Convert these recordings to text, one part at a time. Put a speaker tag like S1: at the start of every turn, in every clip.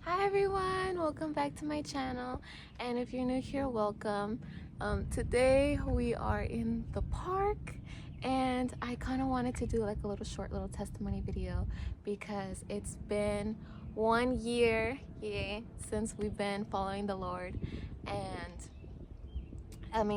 S1: Hi everyone, welcome back to my channel, and if you're new here, welcome. Today we are in the park, and I kind of wanted to do like a short testimony video because it's been 1 year, yay, since we've been following the Lord. And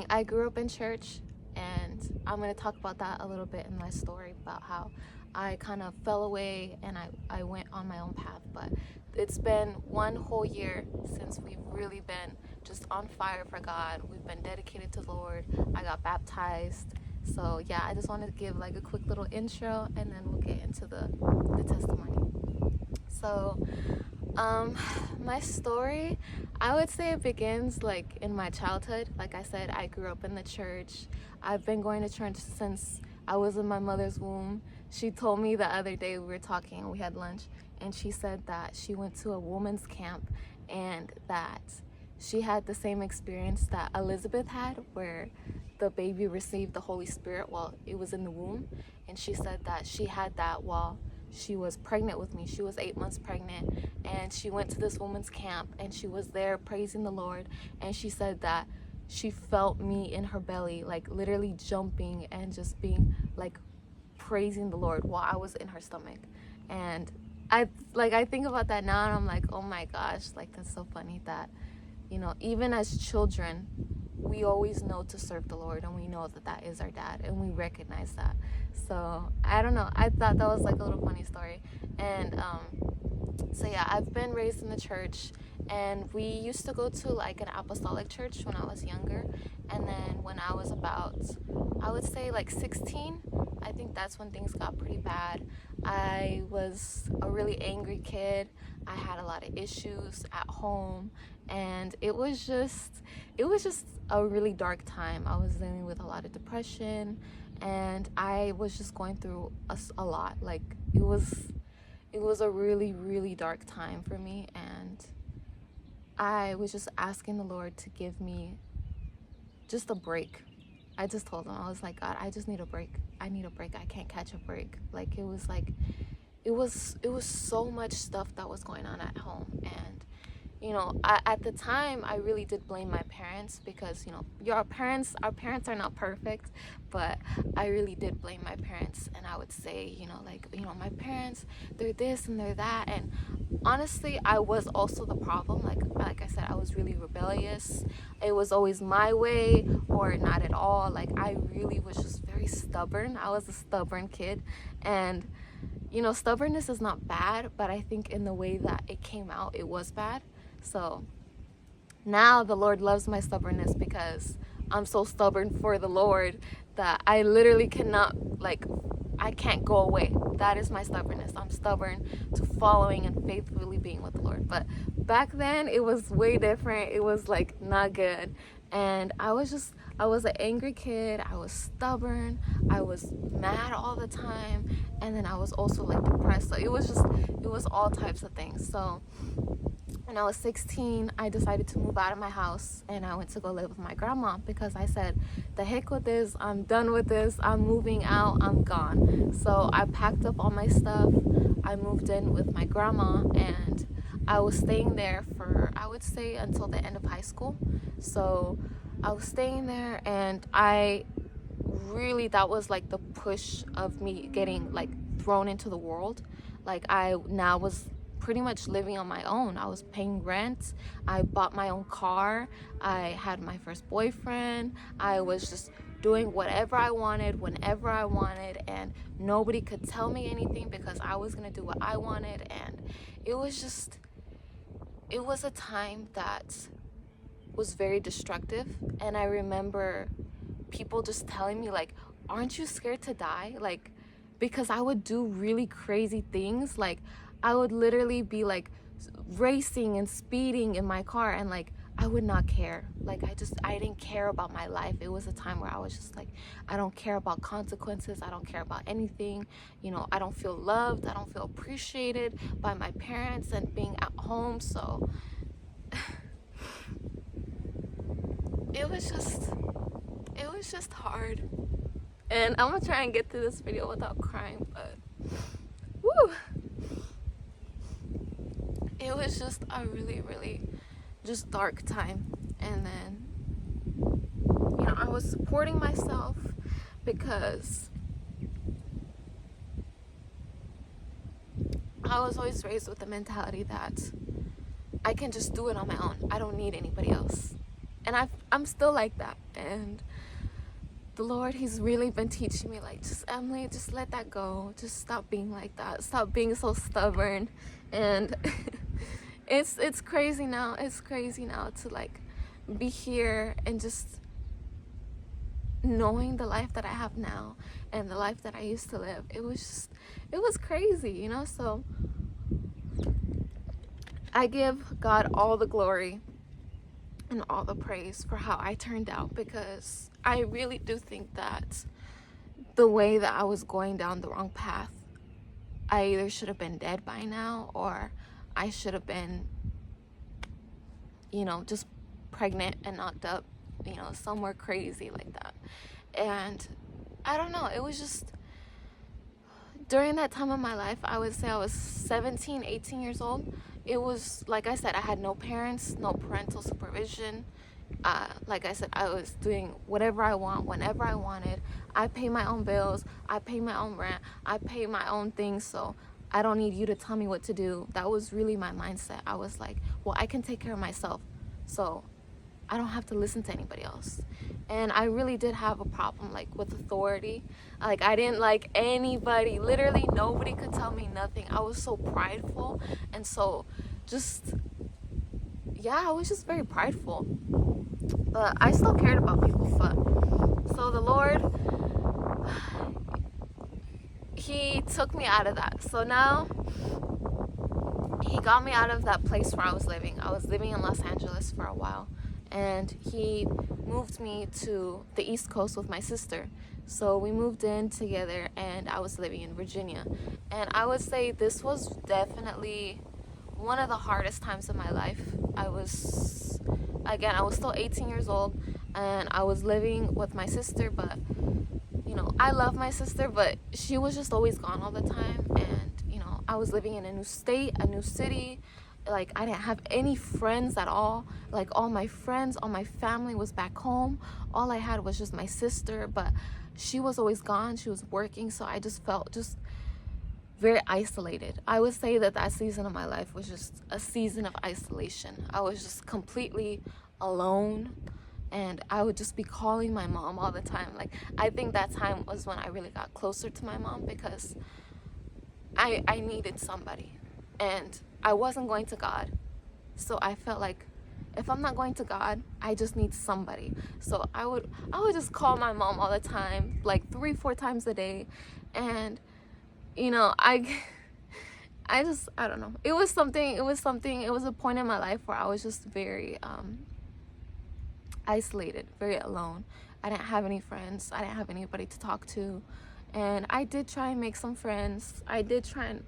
S1: I grew up in church, and I'm going to talk about that a little bit in my story about how I kind of fell away and I went on my own path. But it's been 1 whole year since we've really been just on fire for God. We've been dedicated to the Lord. I got baptized. So yeah, I just wanted to give like a quick little intro, and then we'll get into the testimony. So my story, I would say it begins like in my childhood. Like I said, I grew up in the church. I've been going to church since I was in my mother's womb. She told me the other day, we were talking and we had lunch, and she said that she went to a women's camp and that she had the same experience that Elizabeth had, where the baby received the Holy Spirit while it was in the womb. And she said that she had that while she was pregnant with me. She was 8 months pregnant, and she went to this woman's camp and she was there praising the Lord. And she said that she felt me in her belly, like literally jumping and just being like praising the Lord while I was in her stomach. And I think about that now, and I'm like, oh my gosh, like that's so funny that, you know, even as children, we always know to serve the Lord, and we know that that is our dad, and we recognize that. So I don't know, I thought that was like a little funny story. And so yeah, I've been raised in the church, and we used to go to like an apostolic church when I was younger. And then when I was about, I would say like 16, I think that's when things got pretty bad. I was a really angry kid. I had a lot of issues at home, and it was just a really dark time. I was dealing with a lot of depression, and I was just going through a lot. Like it was a really dark time for me, and I was just asking the Lord to give me just a break. I just told him, I was like, God, I just need a break. I need a break. I can't catch a break. Like it was so much stuff that was going on at home. And you know, at the time, I really did blame my parents because, you know, our parents are not perfect, but I really did blame my parents. And I would say, you know, like, you know, my parents, they're this and they're that. And honestly, I was also the problem. Like I said, I was really rebellious. It was always my way or not at all. Like I really was just very stubborn. I was a stubborn kid. And you know, stubbornness is not bad, but I think in the way that it came out, it was bad. So now the Lord loves my stubbornness because I'm so stubborn for the Lord that I literally cannot, like, I can't go away. That is my stubbornness. I'm stubborn to following and faithfully being with the Lord. But back then it was way different. It was like not good. And I was an angry kid. I was stubborn. I was mad all the time. And then I was also like depressed. So it was all types of things. So when I was 16, I decided to move out of my house, and I went to go live with my grandma because I said, the heck with this, I'm done with this, I'm moving out, I'm gone. So I packed up all my stuff, I moved in with my grandma, and I was staying there for, I would say, until the end of high school. So I was staying there, and that was like the push of me getting like thrown into the world. Like I now was pretty much living on my own. I was paying rent. I bought my own car. I had my first boyfriend. I was just doing whatever I wanted, whenever I wanted, and nobody could tell me anything because I was gonna do what I wanted. And it was a time that was very destructive. And I remember people just telling me like, aren't you scared to die? Like, because I would do really crazy things. Like I would literally be like racing and speeding in my car, and like I would not care. Like I didn't care about my life. It was a time where I was just like, I don't care about consequences. I don't care about anything. You know, I don't feel loved. I don't feel appreciated by my parents and being at home. So it was just hard. And I'm gonna try and get through this video without crying, but woo. it was just a really, really just dark time. And then, I was supporting myself because I was always raised with the mentality that I can just do it on my own. I don't need anybody else. And I'm still like that. And the Lord, He's really been teaching me, like, just Emily, just let that go. Just stop being like that. Stop being so stubborn. And it's crazy now. It's crazy now to like be here and just knowing the life that I have now and the life that I used to live. It was crazy, So I give God all the glory and all the praise for how I turned out, because I really do think that the way that I was going down the wrong path, I either should have been dead by now, or I should have been, just pregnant and knocked up, somewhere crazy like that. And I don't know, it was just during that time of my life, I would say I was 17, 18 years old. It was, like I said, I had no parents, no parental supervision. Like I said, I was doing whatever I want, whenever I wanted. I pay my own bills. I pay my own rent. I pay my own things. So I don't need you to tell me what to do. That was really my mindset. I was like, well, I can take care of myself. So I don't have to listen to anybody else. And I really did have a problem, like, with authority. Like, I didn't like anybody. Literally nobody could tell me nothing. I was so prideful. And so just, I was just very prideful. But I still cared about people. But so the Lord, He took me out of that. So now He got me out of that place where I was living. I was living in Los Angeles for a while. And He moved me to the East Coast with my sister. So we moved in together, and I was living in Virginia. And I would say this was definitely one of the hardest times of my life. I was still 18 years old, and I was living with my sister, but I love my sister, but she was just always gone all the time. And I was living in a new state, a new city. Like, I didn't have any friends at all. Like, all my friends, all my family was back home. All I had was just my sister, but she was always gone. She was working, so I just felt just very isolated. I would say that season of my life was just a season of isolation. I was just completely alone, and I would just be calling my mom all the time. Like, I think that time was when I really got closer to my mom, because I needed somebody, and I wasn't going to God. So I felt like, if I'm not going to God, I just need somebody. So I would just call my mom all the time, like 3-4 times a day. And I don't know. It was a point in my life where I was just very isolated, very alone. I didn't have any friends. I didn't have anybody to talk to. And I did try and make some friends. I did try and,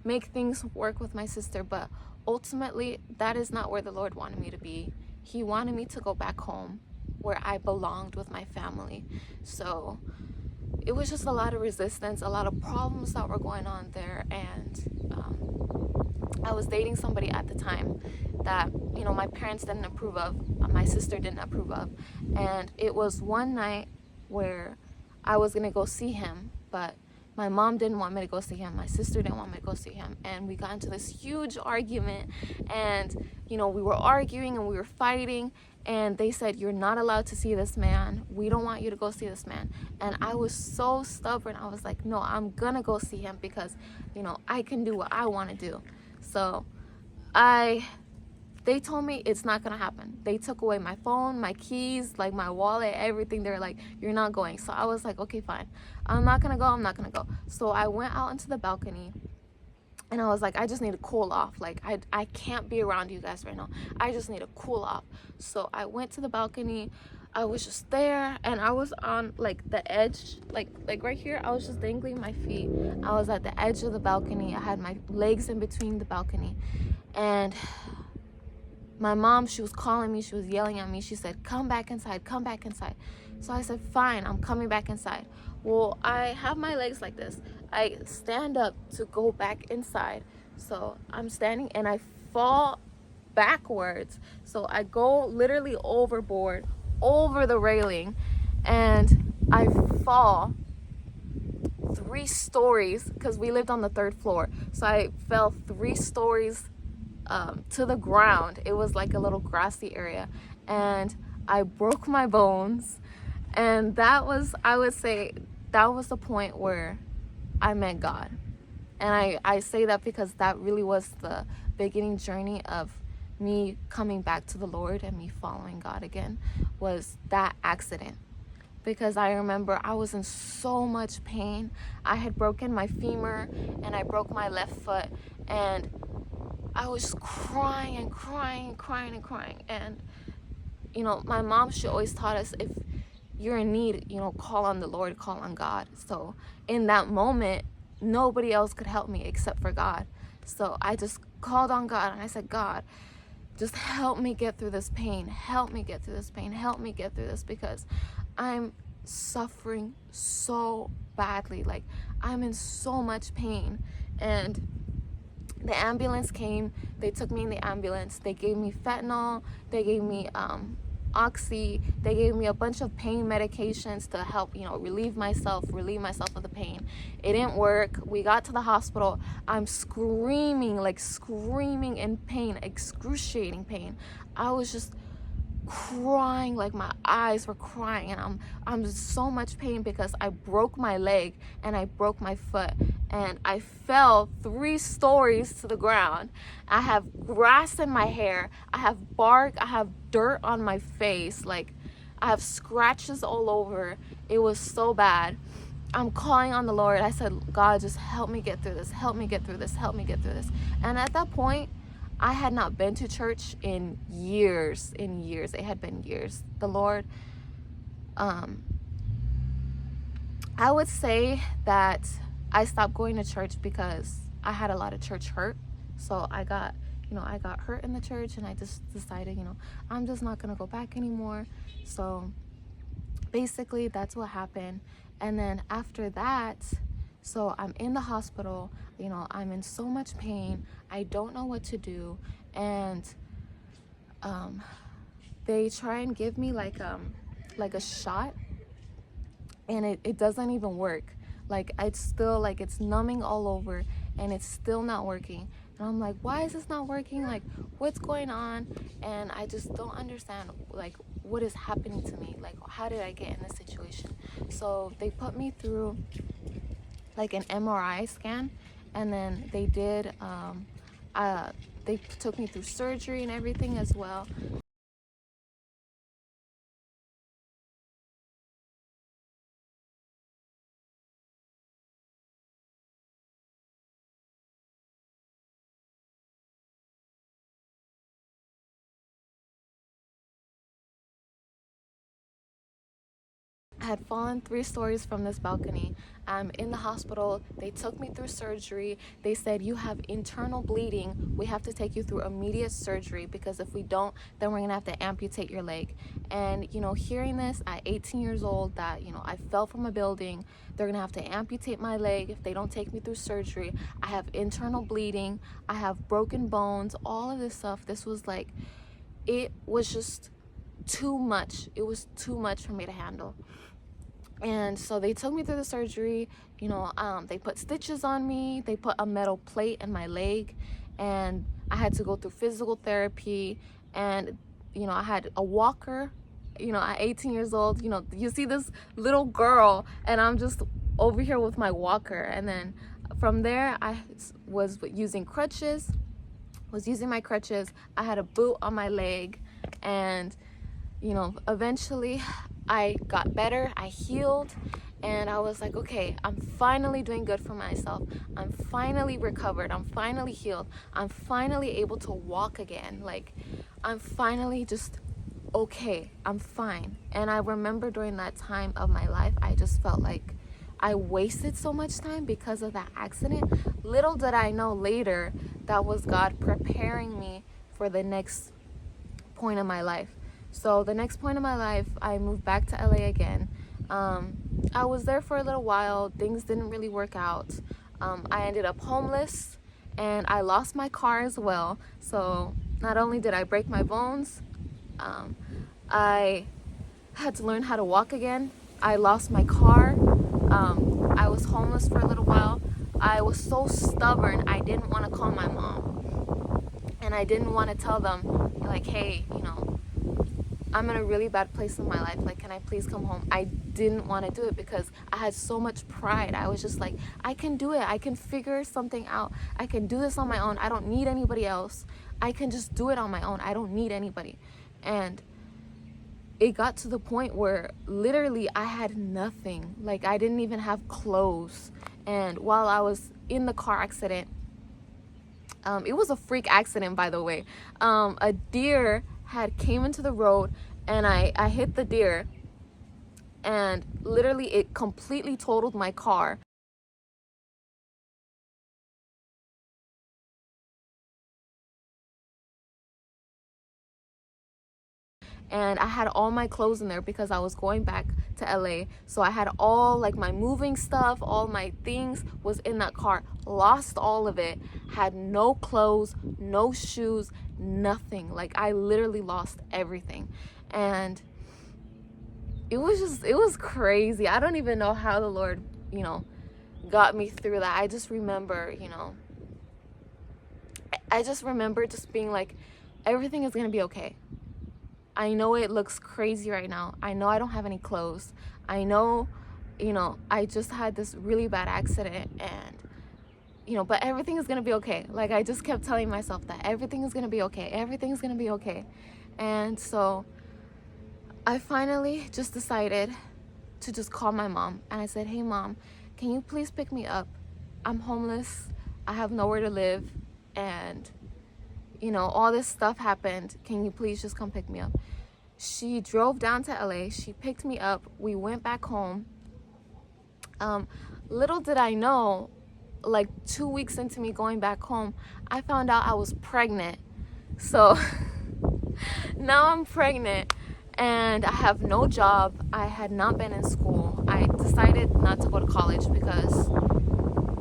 S1: make things work with my sister, but ultimately that is not where the Lord wanted me to be. He wanted me to go back home where I belonged with my family. So it was just a lot of resistance, a lot of problems that were going on there. And I was dating somebody at the time that my parents didn't approve of, my sister didn't approve of. And it was one night where I was gonna go see him, but my mom didn't want me to go see him. My sister didn't want me to go see him. And we got into this huge argument. And, we were arguing and we were fighting. And they said, you're not allowed to see this man. We don't want you to go see this man. And I was so stubborn. I was like, no, I'm going to go see him because, I can do what I want to do. So they told me it's not gonna happen. They took away my phone, my keys, like my wallet, everything. They're like, you're not going. So I was like, okay, fine. I'm not gonna go. So I went out into the balcony, and I was like, I just need to cool off. Like, I can't be around you guys right now. I just need to cool off. So I went to the balcony. I was just there, and I was on like the edge, like right here. I was just dangling my feet. I was at the edge of the balcony. I had my legs in between the balcony, and my mom, she was calling me, she was yelling at me. She said, come back inside. So I said, fine, I'm coming back inside. Well, I have my legs like this. I stand up to go back inside. So I'm standing and I fall backwards. So I go literally overboard, over the railing, and I fall 3 stories because we lived on the 3rd floor. So I fell 3 stories to the ground. It was like a little grassy area, and I broke my bones. And that was, I would say, that was the point where I met God. And I say that because that really was the beginning journey of me coming back to the Lord and me following God again, was that accident. Because I remember I was in so much pain. I had broken my femur and I broke my left foot, and I was crying and crying and crying and crying. And my mom, she always taught us, if you're in need, call on the Lord, call on God. So in that moment, nobody else could help me except for God. So I just called on God and I said, God, just help me get through this pain. Help me get through this pain. Help me get through this, because I'm suffering so badly. Like, I'm in so much pain. And the ambulance came. They took me in the ambulance. They gave me fentanyl. They gave me oxy. They gave me a bunch of pain medications to help, relieve myself of the pain. It didn't work. We got to the hospital. I'm screaming in pain, excruciating pain. I was just crying, like my eyes were crying, and I'm in so much pain because I broke my leg and I broke my foot, and I fell 3 stories to the ground. I have grass in my hair, I have bark, I have dirt on my face, like I have scratches all over. It was so bad. I'm calling on the Lord. I said, God, just help me get through this, help me get through this, help me get through this. And at that point, I had not been to church in years. It had been years. The Lord, I would say that I stopped going to church because I had a lot of church hurt. So I got hurt in the church, and I just decided, I'm just not gonna go back anymore. So basically that's what happened. And then after that, so I'm in the hospital, I'm in so much pain. I don't know what to do. And they try and give me like a shot, and it doesn't even work. Like, it's still, like, it's numbing all over, and it's still not working. And I'm like, why is this not working? Like, what's going on? And I just don't understand, like, what is happening to me? Like, how did I get in this situation? So they put me through like an MRI scan, and then they did they took me through surgery and everything as well. I had fallen 3 stories from this balcony. I'm in the hospital. They took me through surgery. They said, you have internal bleeding. We have to take you through immediate surgery, because if we don't, then we're gonna have to amputate your leg. And hearing this at 18 years old, that I fell from a building, they're gonna have to amputate my leg if they don't take me through surgery. I have internal bleeding. I have broken bones. All of this stuff. This was like, it was just too much. It was too much for me to handle. And so they took me through the surgery. They put stitches on me. They put a metal plate in my leg, and I had to go through physical therapy. And I had a walker. At 18 years old, you see this little girl, and I'm just over here with my walker. And then from there, I was using crutches. My crutches. I had a boot on my leg, and eventually I got better, I healed, and I was like, okay, I'm finally doing good for myself. I'm finally recovered. I'm finally healed. I'm finally able to walk again. Like, I'm finally just okay. I'm fine. And I remember during that time of my life, I just felt like I wasted so much time because of that accident. Little did I know later that was God preparing me for the next point of my life. So the next point of my life, I moved back to LA again. I was there for a little while. Things didn't really work out. I ended up homeless, and I lost my car as well. So not only did I break my bones, I had to learn how to walk again. I lost my car. I was homeless for a little while. I was so stubborn, I didn't want to call my mom. And I didn't want to tell them, like, hey, I'm in a really bad place in my life. Like, can I please come home? I didn't want to do it because I had so much pride. I was just like, I can do it. I can figure something out. I can do this on my own. I don't need anybody else. I can just do it on my own. I don't need anybody. And it got to the point where literally I had nothing. Like, I didn't even have clothes. And while I was in the car accident, it was a freak accident, by the way. A deer had came into the road, and I hit the deer, and literally it completely totaled my car. And I had all my clothes in there because I was going back to LA. So I had all like my moving stuff, all my things was in that car. Lost all of it. Had no clothes, no shoes, nothing. Like, I literally lost everything. And it was crazy. I don't even know how the Lord, got me through that. I just remember, I just remember just being like, everything is gonna be okay. I know it looks crazy right now. I know I don't have any clothes. I know, I just had this really bad accident, and, but everything is gonna be okay. Like, I just kept telling myself that everything is gonna be okay. Everything's gonna be okay. And so I finally just decided to just call my mom, and I said, hey mom, can you please pick me up? I'm homeless. I have nowhere to live, and all this stuff happened. Can you please just come pick me up? She drove down to LA. She picked me up. We went back home. Little did I know, like 2 weeks into me going back home, I found out I was pregnant. So now I'm pregnant, and I have no job. I had not been in school. I decided not to go to college because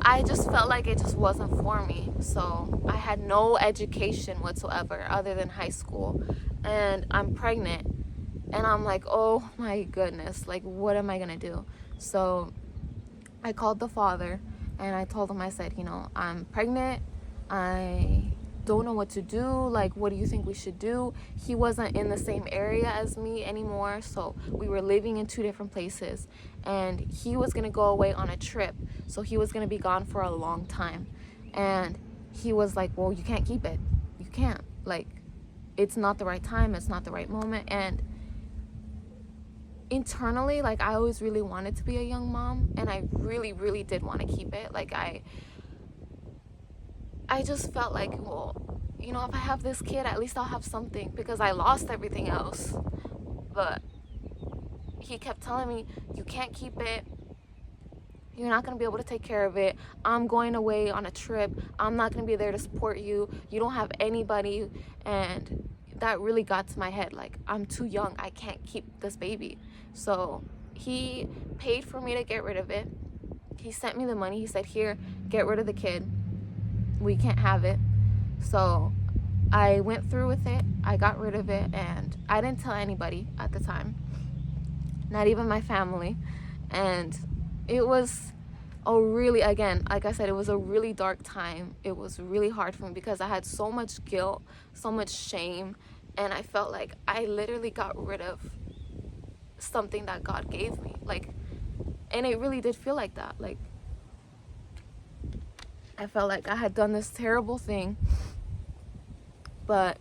S1: I just felt like it just wasn't for me. So I had no education whatsoever other than high school, and I'm pregnant, and I'm like, oh my goodness, like, what am I gonna do? So I called the father, and I told him, I said, I'm pregnant. I don't know what to do. Like, what do you think we should do? He wasn't in the same area as me anymore, so we were living in 2 different places, and he was gonna go away on a trip, so he was gonna be gone for a long time. And he was like, well, you can't keep it. You can't. Like, it's not the right time. It's not the right moment. And internally, like, I always really wanted to be a young mom, and I really, really did want to keep it. Like, I just felt like, well, if I have this kid, at least I'll have something, because I lost everything else. But he kept telling me, you can't keep it. You're not going to be able to take care of it. I'm going away on a trip. I'm not going to be there to support you. You don't have anybody. And that really got to my head. Like, I'm too young. I can't keep this baby. So he paid for me to get rid of it. He sent me the money. He said, here, get rid of the kid. We can't have it. So I went through with it. I got rid of it, and I didn't tell anybody at the time, not even my family. And it was again, like I said, it was a really dark time. It was really hard for me because I had so much guilt, so much shame, and I felt like I literally got rid of something that God gave me. Like, and it really did feel like that. Like, I felt like I had done this terrible thing, but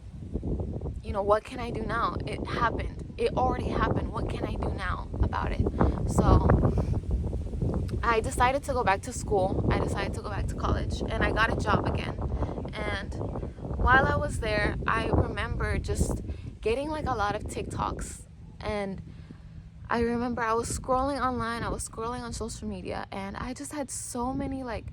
S1: what can I do now? It happened. It already happened. What can I do now about it? So I decided to go back to school. I decided to go back to college, and I got a job again. And while I was there, I remember just getting like a lot of TikToks, and I remember I was scrolling online, I was scrolling on social media, and I just had so many like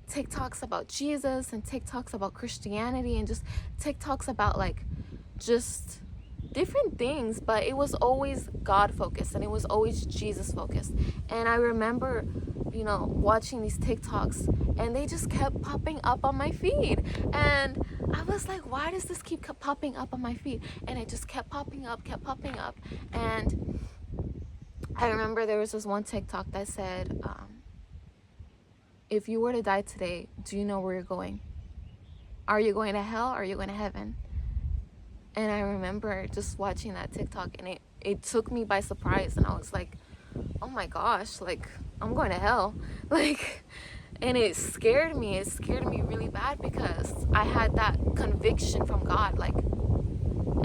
S1: TikToks about Jesus, and TikToks about Christianity, and just TikToks about like just different things, but it was always God focused and it was always Jesus focused. And I remember, watching these TikToks, and they just kept popping up on my feed. And I was like, why does this keep popping up on my feed? And it just kept popping up. And I remember there was this one TikTok that said, if you were to die today, do you know where you're going? Are you going to hell or are you going to heaven? And I remember just watching that TikTok, and it took me by surprise. And I was like, oh my gosh, like, I'm going to hell. Like, and it scared me. It scared me really bad because I had that conviction from God. Like,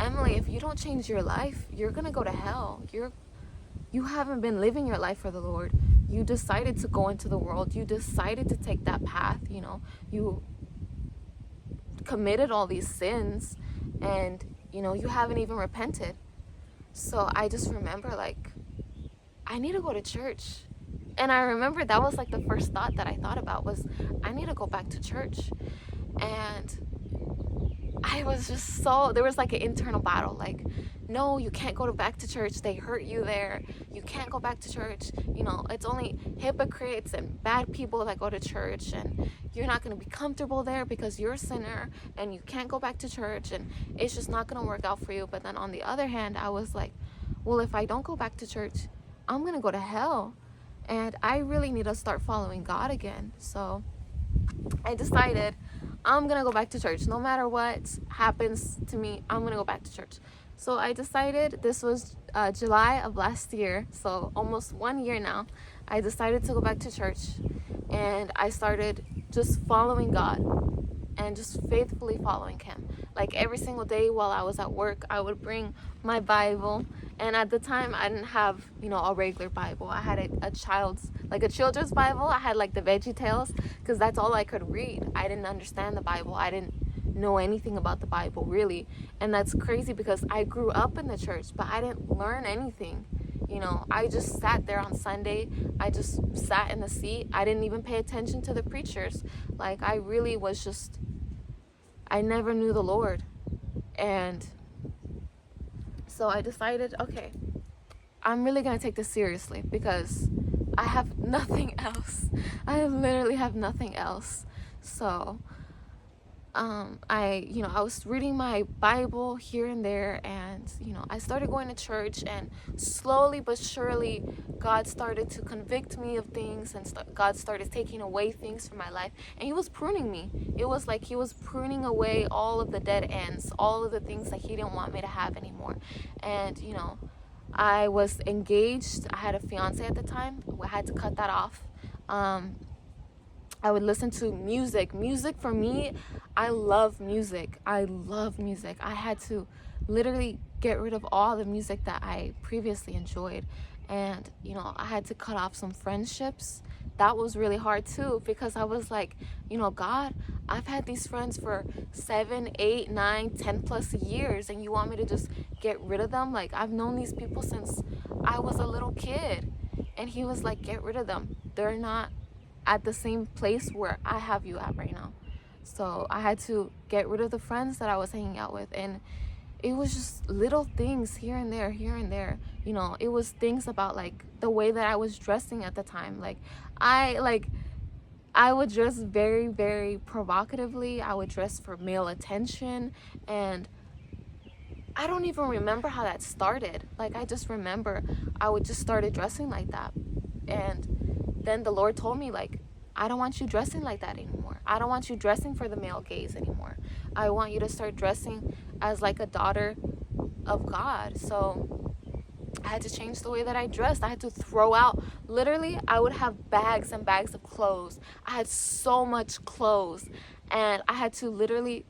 S1: Emily, if you don't change your life, you're going to go to hell. You haven't been living your life for the Lord. You decided to go into the world. You decided to take that path, You committed all these sins, and, you haven't even repented. So I just remember, like, I need to go to church. And I remember that was like the first thought that I thought about was, I need to go back to church. And I was just there was like an internal battle, like, no, you can't go back to church. They hurt you there. You can't go back to church. It's only hypocrites and bad people that go to church, and you're not going to be comfortable there because you're a sinner and you can't go back to church, and it's just not going to work out for you. But then on the other hand, I was like, well, if I don't go back to church, I'm going to go to hell, and I really need to start following God again. So I decided I'm going to go back to church. No matter what happens to me, I'm going to go back to church. So I decided, this was July of last year, so almost 1 year now, I decided to go back to church, and I started just following God and just faithfully following Him. Like, every single day while I was at work, I would bring my Bible, and at the time I didn't have, a regular Bible. I had a children's Bible. I had like the Veggie Tales, because that's all I could read. I didn't understand the Bible. I didn't know anything about the Bible, really. And that's crazy because I grew up in the church, but I didn't learn anything. I just sat there on Sunday. I just sat in the seat. I didn't even pay attention to the preachers. Like, I really was just, I never knew the Lord. And so I decided, okay, I'm really going to take this seriously because I have nothing else. I literally have nothing else. So I was reading my Bible here and there, and, I started going to church, and slowly but surely, God started to convict me of things, and God started taking away things from my life, and He was pruning me. It was like He was pruning away all of the dead ends, all of the things that He didn't want me to have anymore. And, I was engaged. I had a fiance at the time. I had to cut that off. I would listen to music. Music for me, I love music. I had to literally get rid of all the music that I previously enjoyed. And, I had to cut off some friendships. That was really hard too, because I was like, God, I've had these friends for 7, 8, 9, 10 plus years, and you want me to just get rid of them? Like, I've known these people since I was a little kid. And He was like, get rid of them. They're not at the same place where I have you at right now. So I had to get rid of the friends that I was hanging out with, and it was just little things here and there. It was things about, like, the way that I was dressing at the time. Like, I would dress very, very provocatively. I would dress for male attention, and I don't even remember how that started. Like, I just remember I would just started dressing like that. And then the Lord told me, like, I don't want you dressing like that anymore. I don't want you dressing for the male gaze anymore. I want you to start dressing as like a daughter of God. So I had to change the way that I dressed. I had to throw out, literally, I would have bags and bags of clothes. I had so much clothes, and I had to literally,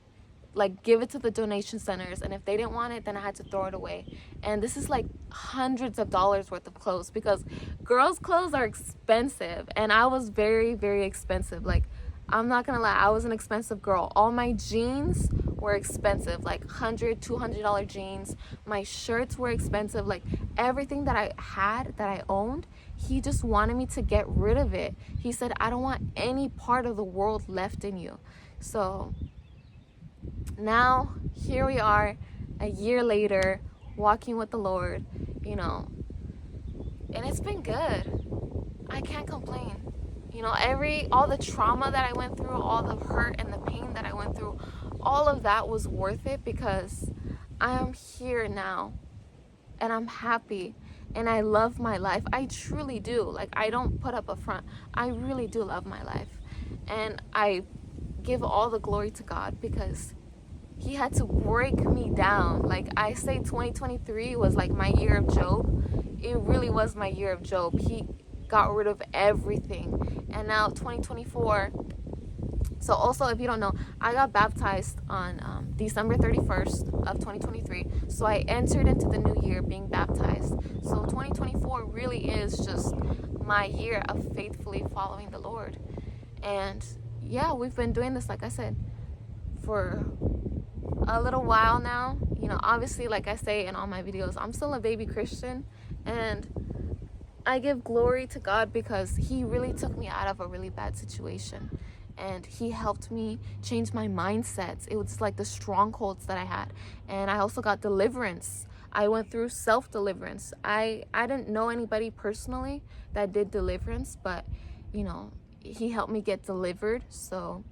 S1: like, give it to the donation centers, and if they didn't want it, then I had to throw it away. And this is like hundreds of dollars worth of clothes, because girls' clothes are expensive, and I was very, very expensive. Like, I'm not gonna lie, I was an expensive girl. All my jeans were expensive, like $100, $200 jeans. My shirts were expensive. Like, everything that I had, that I owned, He just wanted me to get rid of it. He said, I don't want any part of the world left in you. So now here we are, a year later. walking with the Lord, you know, and it's been good. I can't complain. You know, all the trauma that I went through, all the hurt and the pain that I went through, all of that was worth it because I am here now and I'm happy and I love my life. I truly do. Like, I don't put up a front. I really do love my life. And I give all the glory to God because he had to break me down. Like, I say 2023 was like my year of Job. It really was my year of Job. He got rid of everything. And now 2024. So also, if you don't know, I got baptized on December 31st of 2023. So I entered into the new year being baptized. So 2024 really is just my year of faithfully following the Lord. And yeah, we've been doing this, like I said, for a little while now. You know, obviously, like I say in all my videos, I'm still a baby Christian, and I give glory to God because he really took me out of a really bad situation, and he helped me change my mindsets. It was like the strongholds that I had. And I also got deliverance. I went through self-deliverance. I didn't know anybody personally that did deliverance, but you know, he helped me get delivered. So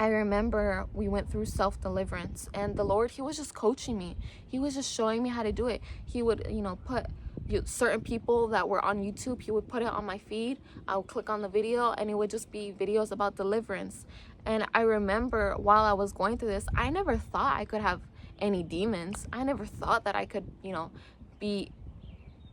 S1: I remember we went through self-deliverance, and the Lord, he was just coaching me. He was just showing me how to do it. He would, you know, put certain people that were on YouTube, he would put it on my feed. I would click on the video and it would just be videos about deliverance. And I remember while I was going through this, I never thought I could have any demons. I never thought that I could, you know, be,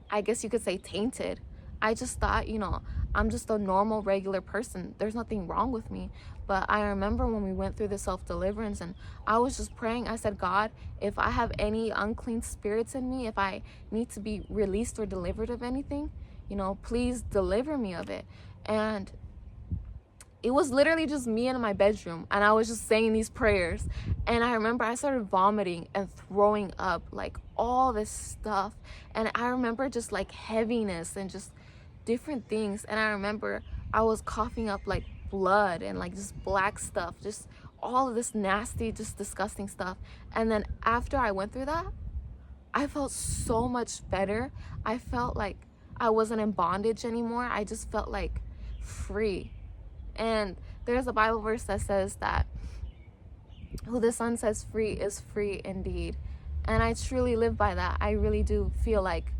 S1: I guess you could say, tainted. I just thought, you know, I'm just a normal, regular person. There's nothing wrong with me. But I remember when we went through the self-deliverance, and I was just praying. I said, God, if I have any unclean spirits in me, if I need to be released or delivered of anything, you know, please deliver me of it. And it was literally just me in my bedroom, and I was just saying these prayers. And I remember I started vomiting and throwing up, like, all this stuff. And I remember just like heaviness and just different things. And I remember I was coughing up like blood and like just black stuff, just all of this nasty, just disgusting stuff. And then after I went through that, I felt so much better. I felt like I wasn't in bondage anymore. I just felt like free. And there's a Bible verse that says that who the Son sets free is free indeed. And I truly live by that. I really do feel like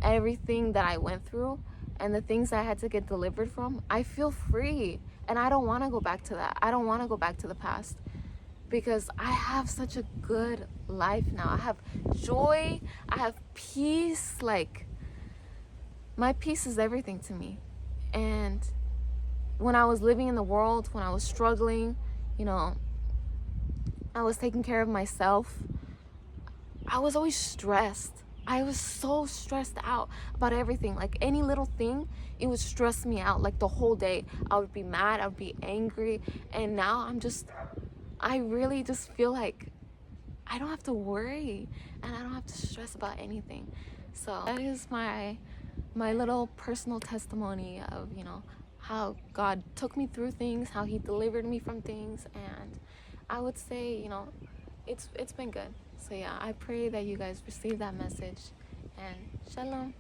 S1: everything that I went through and the things I had to get delivered from, I feel free. And I don't want to go back to that. I don't want to go back to the past because I have such a good life now. I have joy. I have peace. Like, my peace is everything to me. And when I was living in the world, when I was struggling, you know, I was taking care of myself, I was always stressed. I was so stressed out about everything. Like, any little thing, it would stress me out. Like, the whole day I would be mad, I would be angry. And now I really just feel like I don't have to worry and I don't have to stress about anything. So that is my little personal testimony of, you know, how God took me through things, how he delivered me from things. And I would say, you know, it's been good. So yeah, I pray that you guys receive that message, and shalom.